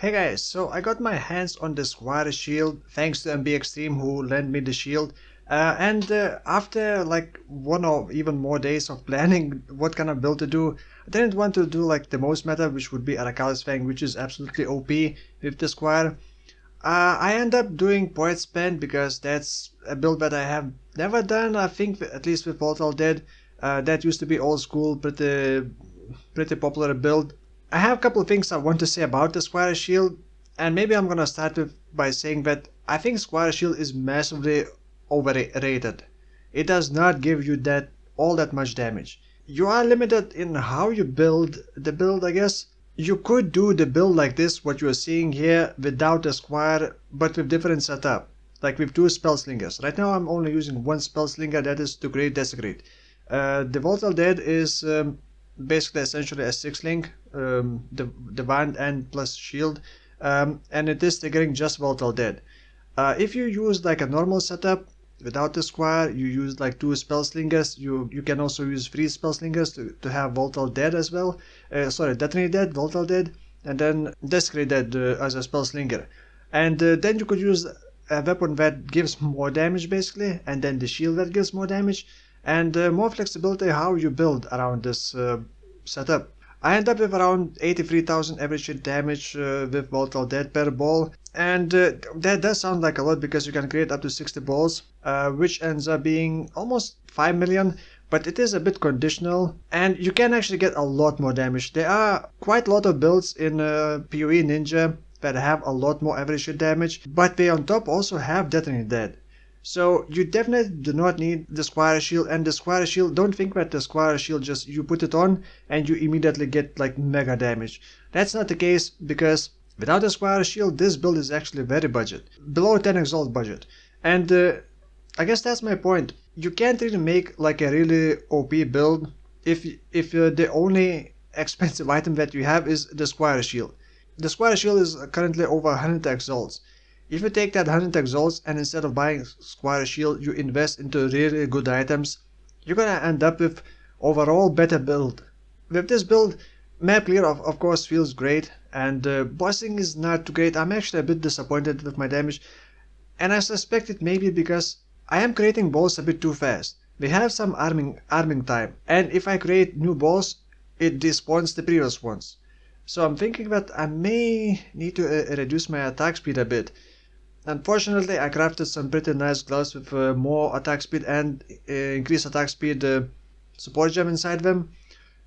Hey guys, so I got my hands on the Squire shield thanks to MB Extreme who lent me the shield. And after like one or even more days of planning what kind of build to do, I didn't want to do like the most meta, which would be Arakalis Fang, which is absolutely OP with the Squire. I end up doing Poet's Pen because that's a build that I have never done, I think, at least with Volatile Dead. That used to be old school, pretty popular build. I have a couple of things I want to say about the Squire Shield, and maybe I'm gonna start with by saying that I think Squire Shield is massively overrated. It does not give you all that much damage. You are limited in how you build the build, I guess. You could do the build like this, what you are seeing here, without a Squire, but with different setup, like with two spell slingers. Right now I'm only using one spell slinger, that is to create Desecrate. The Volatile Dead is basically essentially a 6-link, the wand and plus shield, and it is triggering just Volatile Dead. If you use like a normal setup without the Squire, you use like two spell slingers. You can also use three spell slingers to have Volatile Dead as well. Sorry, Detonate Dead, Volatile Dead, and then Desecrate Dead as a spell slinger. And then you could use a weapon that gives more damage basically, and then the shield that gives more damage, and more flexibility how you build around this setup. I end up with around 83,000 average hit damage with Volatile Dead per ball, and that does sound like a lot because you can create up to 60 balls, which ends up being almost 5 million, but it is a bit conditional, and you can actually get a lot more damage. There are quite a lot of builds in PoE Ninja that have a lot more average hit damage, but they on top also have Detonate Dead. So you definitely do not need the Squire Shield, and the Squire Shield, don't think that the Squire Shield just you put it on and you immediately get like mega damage. That's not the case, because without the Squire Shield this build is actually very budget, below 10 exalt budget. And I guess that's my point. You can't really make like a really OP build if the only expensive item that you have is the Squire Shield. The Squire Shield is currently over 100 exalts. If you take that 100 exalts and instead of buying Squire Shield you invest into really good items, you're gonna end up with overall better build. With this build, map clear of course feels great, and bossing is not too great. I'm actually a bit disappointed with my damage, and I suspect it may be because I am creating balls a bit too fast. We have some arming time, and if I create new balls, it despawns the previous ones. So I'm thinking that I may need to reduce my attack speed a bit. Unfortunately, I crafted some pretty nice gloves with more attack speed and increased attack speed support gem inside them,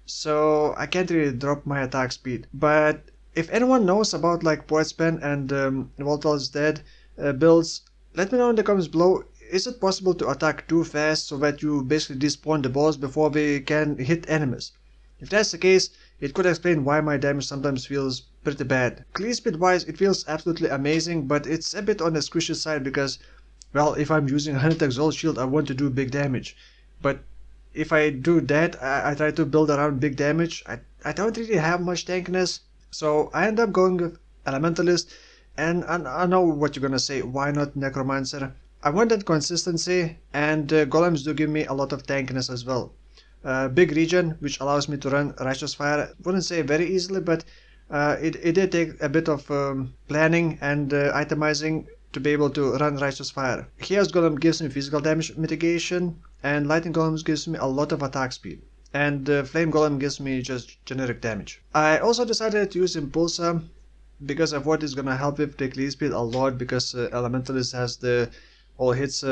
so I can't really drop my attack speed. But if anyone knows about like Poet's Pen and Volatile Dead builds, let me know in the comments below. Is it possible to attack too fast so that you basically despawn the balls before they can hit enemies? If that's the case, it could explain why my damage sometimes feels pretty bad. Clear speed wise it feels absolutely amazing, but it's a bit on the squishy side because, well, if I'm using 100 exalt shield I want to do big damage. But if I do that, I try to build around big damage, I don't really have much tankiness, so I end up going with Elementalist. And I know what you're gonna say, why not Necromancer? I wanted consistency, and golems do give me a lot of tankiness as well. Big regen, which allows me to run Righteous Fire. Wouldn't say very easily, but it did take a bit of planning and itemizing to be able to run Righteous Fire. Chaos Golem gives me physical damage mitigation, and Lightning Golem gives me a lot of attack speed. And Flame Golem gives me just generic damage. I also decided to use Inpulsa because I thought it's gonna help with the clear speed a lot, because Elementalist has the all hits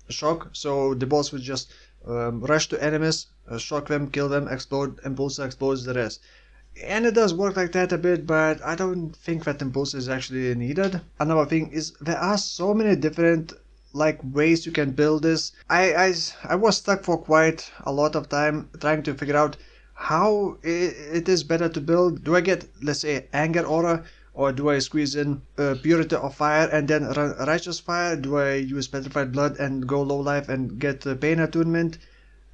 shock, so the boss would just rush to enemies, shock them, kill them, explode, Impulsa explodes the rest. And it does work like that a bit, but I don't think that Impulsa is actually needed. Another thing is there are so many different like ways you can build this. I was stuck for quite a lot of time trying to figure out how it is better to build. Do I get, let's say, Anger Aura, or do I squeeze in Purity of Fire and then run Righteous Fire? Do I use Petrified Blood and go low life and get Pain Attunement?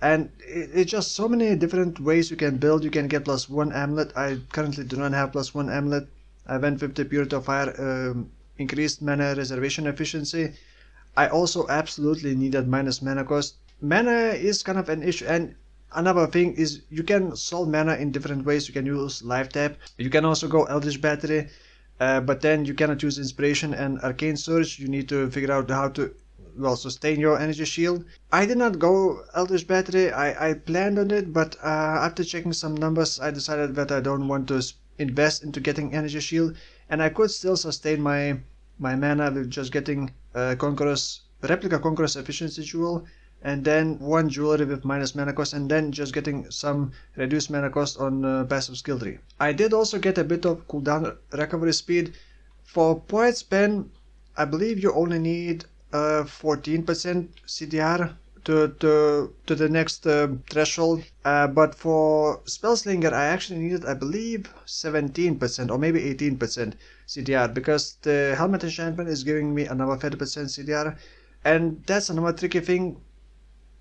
And it's just so many different ways you can build. You can get +1 amulet. I currently do not have +1 amulet. I went with the Purity of Fire, increased mana reservation efficiency. I also absolutely needed minus mana cost. Mana is kind of an issue, and another thing is you can solve mana in different ways. You can use life tap. You can also go Eldritch Battery. but then you cannot use Inspiration and Arcane Surge. You need to figure out how to, well, sustain your energy shield. I did not go Eldritch Battery. I planned on it, but after checking some numbers, I decided that I don't want to invest into getting energy shield, and I could still sustain my mana with just getting Conqueror's Replica Conqueror's Efficiency Jewel, and then one jewelry with minus mana cost, and then just getting some reduced mana cost on passive skill tree. I did also get a bit of cooldown recovery speed. For Poet's Pen, I believe you only need 14% CDR to the next threshold, but for Spellslinger I actually needed, I believe, 17% or maybe 18% CDR, because the Helmet enchantment is giving me another 30% CDR, and that's another tricky thing.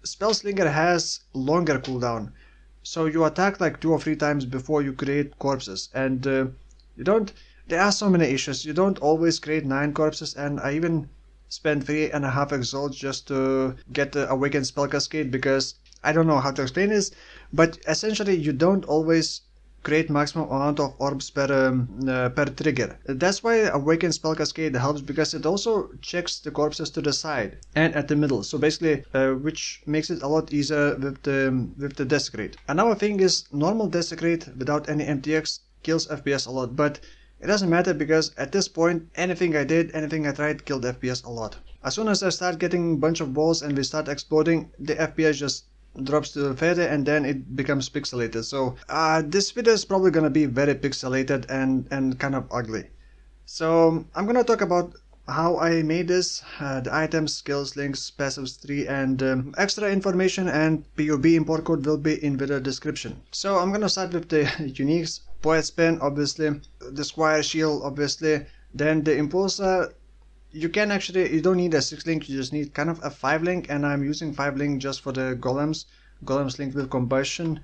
Spellslinger has longer cooldown, so you attack like 2 or 3 times before you create corpses, and you don't. There are so many issues. You don't always create 9 corpses, and I even spent 3.5 exalts just to get the Awakened Spell Cascade, because I don't know how to explain this, but essentially you don't always create maximum amount of orbs per trigger. That's why Awakened Spell Cascade helps, because it also checks the corpses to the side and at the middle, so basically which makes it a lot easier with the Desecrate. Another thing is normal Desecrate without any MTX kills FPS a lot, but it doesn't matter, because at this point anything I did, anything I tried killed FPS a lot. As soon as I start getting a bunch of balls and we start exploding, the FPS just drops to 30 and then it becomes pixelated. So this video is probably gonna be very pixelated and kind of ugly. So I'm gonna talk about how I made this, the items, skills, links, passives tree, and extra information and PUB import code will be in video description. So I'm gonna start with the uniques. Poet's Pen, obviously, the Squire shield, obviously, then the Inpulsa. You don't need a 6 link, you just need kind of a 5 link, and I'm using 5 link just for the golems linked with combustion.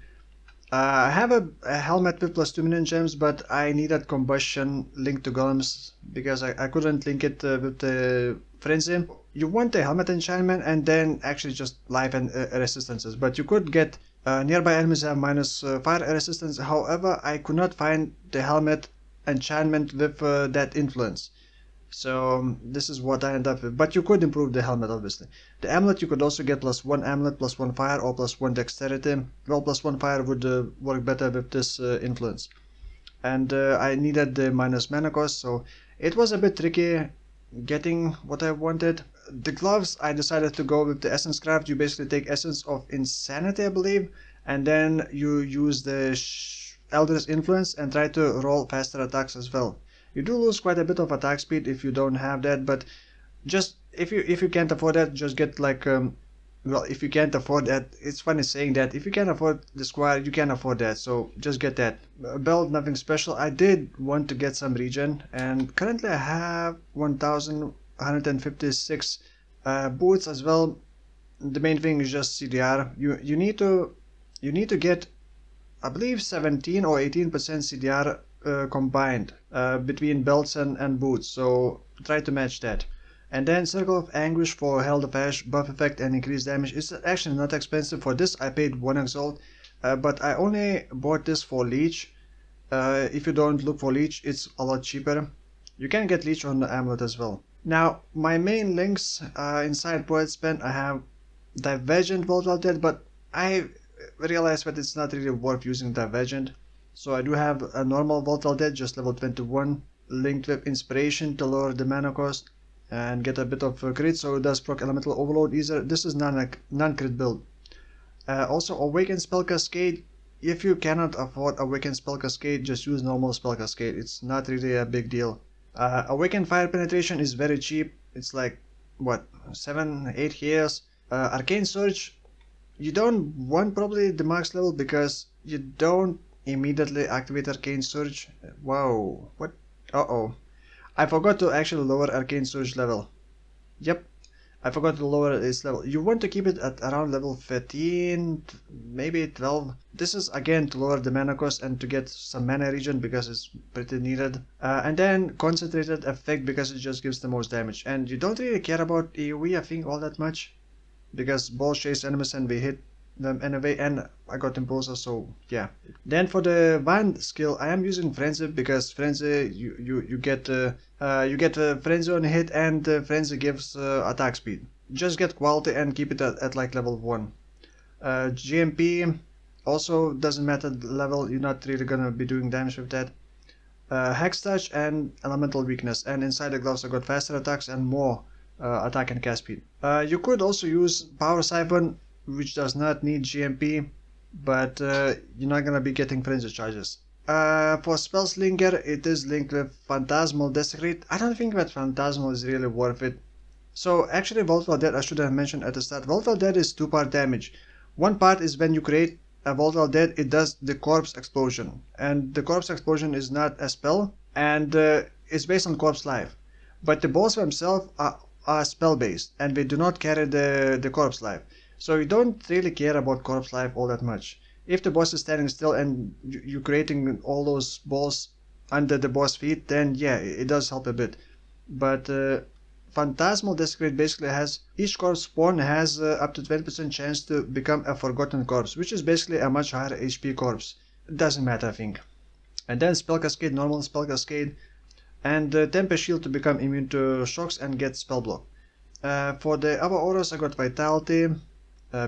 I have a helmet with +2 million gems, but I needed combustion linked to golems because I couldn't link it with the frenzy. You want the helmet enchantment and then actually just life and resistances, but you could get nearby enemies have minus fire resistance. However, I could not find the helmet enchantment with that influence. So this is what I end up with, but you could improve the helmet, obviously. The amulet, you could also get +1 amulet, +1 fire, or +1 dexterity. Well, +1 fire would work better with this influence. And I needed the minus mana cost, so it was a bit tricky getting what I wanted. The gloves, I decided to go with the essence craft. You basically take essence of insanity, I believe, and then you use the Eldritch influence and try to roll faster attacks as well. You do lose quite a bit of attack speed if you don't have that, but just if you can't afford that, just get like well, if you can't afford that, it's funny saying that, if you can't afford the Squire, you can afford that, so just get that. Belt, nothing special. I did want to get some regen, and currently I have 1156 boots as well. The main thing is just CDR. You need to get, I believe, 17 or 18% CDR combined between belts and boots, so try to match that. And then Circle of Anguish for Herald of Ash, buff effect and increased damage. It's actually not expensive. For this I paid 1 exalt, but I only bought this for Leech. If you don't look for Leech, it's a lot cheaper. You can get Leech on the amulet as well. Now my main links inside Poet's Pen, I have Divergent Volatile Dead, but I realized that it's not really worth using Divergent. So I do have a normal Volatile Dead, just level 21, linked with Inspiration to lower the mana cost and get a bit of crit, so it does proc Elemental Overload easier. This is non-crit build. Also Awakened Spell Cascade. If you cannot afford Awakened Spell Cascade, just use normal Spell Cascade. It's not really a big deal. Awakened Fire Penetration is very cheap. It's like, what, 7-8 years. Arcane Surge, you don't want probably the max level because you don't immediately activate Arcane Surge. Wow, what? Uh-oh. I forgot to actually lower Arcane Surge level. Yep, I forgot to lower its level. You want to keep it at around level 13, maybe 12. This is again to lower the mana cost and to get some mana regen because it's pretty needed. And then Concentrated Effect because it just gives the most damage. And you don't really care about AoE, I think, all that much, because balls chase enemies and we hit them anyway, and I got Inpulsa, so yeah. Then for the Band skill, I am using Frenzy because Frenzy you get Frenzy on hit, and Frenzy gives attack speed. Just get quality and keep it at like level 1. GMP also doesn't matter the level, you're not really gonna be doing damage with that. Hex Touch and Elemental Weakness, and inside the gloves I got faster attacks and more attack and cast speed. You could also use Power Siphon, which does not need GMP, but you're not gonna be getting frenzy charges. For Spellslinger, it is linked with Phantasmal Desecrate. I don't think that Phantasmal is really worth it. So actually Volatile Dead, I should have mentioned at the start, Volatile Dead is 2-part damage. One part is when you create a Volatile Dead, it does the Corpse Explosion. And the Corpse Explosion is not a spell, and it's based on Corpse Life. But the balls themselves are spell based, and they do not carry the Corpse Life. So you don't really care about Corpse Life all that much. If the boss is standing still and you're creating all those balls under the boss feet, then yeah, it does help a bit. But Phantasmal Desecrate basically has each corpse spawn has up to 20% chance to become a forgotten corpse, which is basically a much higher HP corpse. It doesn't matter, I think. And then Spell Cascade, normal Spell Cascade, and Tempest Shield to become immune to shocks and get Spell Block. For the other auras, I got Vitality,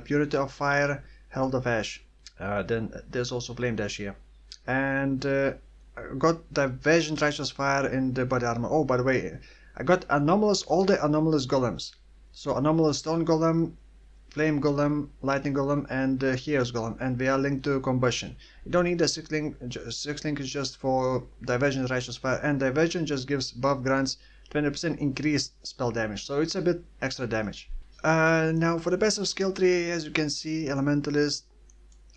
Purity of Fire, Herald of Ash. Then there's also Flame Dash here. And I got Diversion Righteous Fire in the body armor. Oh, by the way, I got Anomalous, all the Anomalous Golems. So Anomalous Stone Golem, Flame Golem, Lightning Golem, and Hero's Golem, and they are linked to Combustion. You don't need a 6 link, 6 link is just for Diversion Righteous Fire, and Diversion just gives buff grants 20% increased spell damage, so it's a bit extra damage. Now for the passive skill tree, as you can see, Elementalist.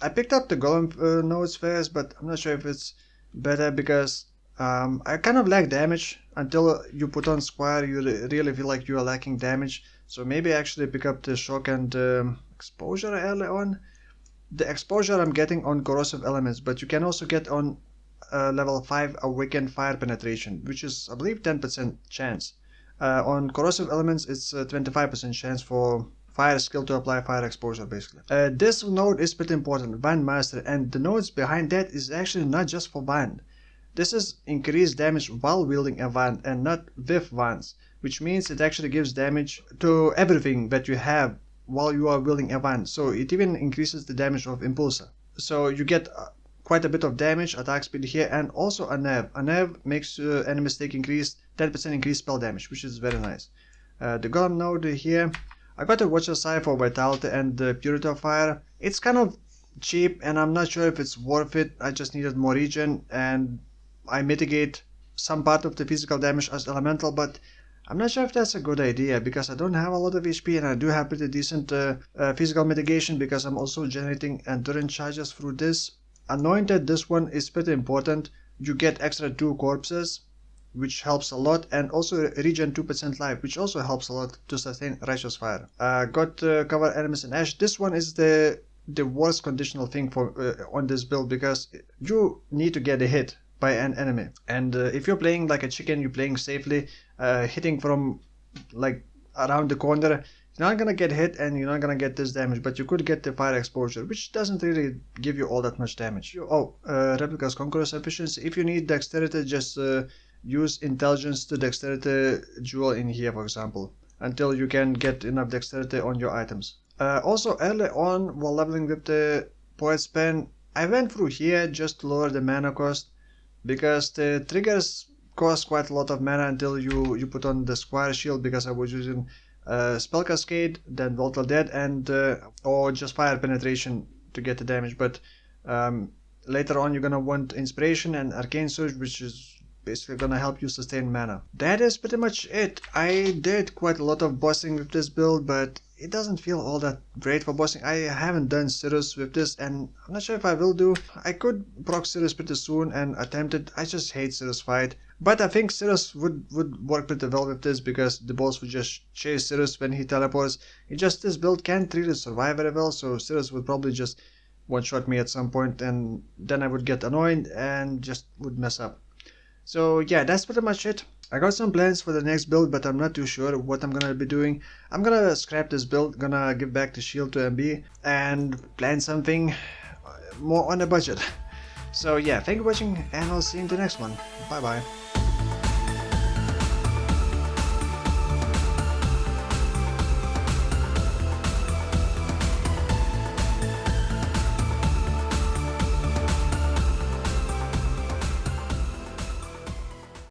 I picked up the Golem nodes first, but I'm not sure if it's better because I kind of lack damage. Until you put on Squire, you really feel like you are lacking damage. So maybe actually pick up the Shock and Exposure early on. The Exposure I'm getting on Corrosive Elements, but you can also get on level 5 Awakened Fire Penetration, which is, I believe, 10% chance. On Corrosive Elements, it's 25% chance for fire skill to apply fire exposure, basically. This node is pretty important, Band Master, and the nodes behind that is actually not just for Band. This is increased damage while wielding a wand and not with wands, which means it actually gives damage to everything that you have while you are wielding a wand. So it even increases the damage of Inpulsa. So you get quite a bit of damage, attack speed here, and also a nerve. A nerve makes enemies take 10% increased spell damage, which is very nice. The Golem node here, I got a Watcher's Eye for Vitality and the Purity of Fire. It's kind of cheap and I'm not sure if it's worth it. I just needed more regen and I mitigate some part of the physical damage as elemental, but I'm not sure if that's a good idea because I don't have a lot of HP and I do have pretty decent physical mitigation because I'm also generating endurance charges through this. Anointed, this one is pretty important. You get extra 2 corpses, which helps a lot, and also regen 2% life, which also helps a lot to sustain Righteous Fire. Got cover enemies in ash. This one is the worst conditional thing for on this build because you need to get a hit by an enemy, and if you're playing like a chicken, you're playing safely, hitting from like around the corner, you're not gonna get hit and you're not gonna get this damage, but you could get the fire exposure, which doesn't really give you all that much damage. Replica's Conqueror's efficiency. If you need dexterity, just use intelligence to dexterity jewel in here, for example, until you can get enough dexterity on your items. Also early on while leveling with the Poet's Pen, I went through here just to lower the mana cost, because the triggers cost quite a lot of mana until you put on the Squire shield, because I was using Spell Cascade, then Volatile Dead, and or just Fire Penetration to get the damage, but later on you're gonna want Inspiration and Arcane Surge, which is basically gonna help you sustain mana. That is pretty much it. I did quite a lot of bossing with this build, but it doesn't feel all that great for bossing. I haven't done Cirrus with this, and I'm not sure if I will do. I could proc Cirrus pretty soon and attempt it. I just hate Cirrus fight. But I think Cirrus would work pretty well with this, because the boss would just chase Cirrus when he teleports. This build can't really survive very well, so Cirrus would probably just one-shot me at some point, and then I would get annoyed and just would mess up. So yeah, that's pretty much it. I got some plans for the next build, but I'm not too sure what I'm gonna be doing. I'm gonna scrap this build, gonna give back the shield to MB, and plan something more on a budget. So yeah, thank you for watching, and I'll see you in the next one. Bye bye.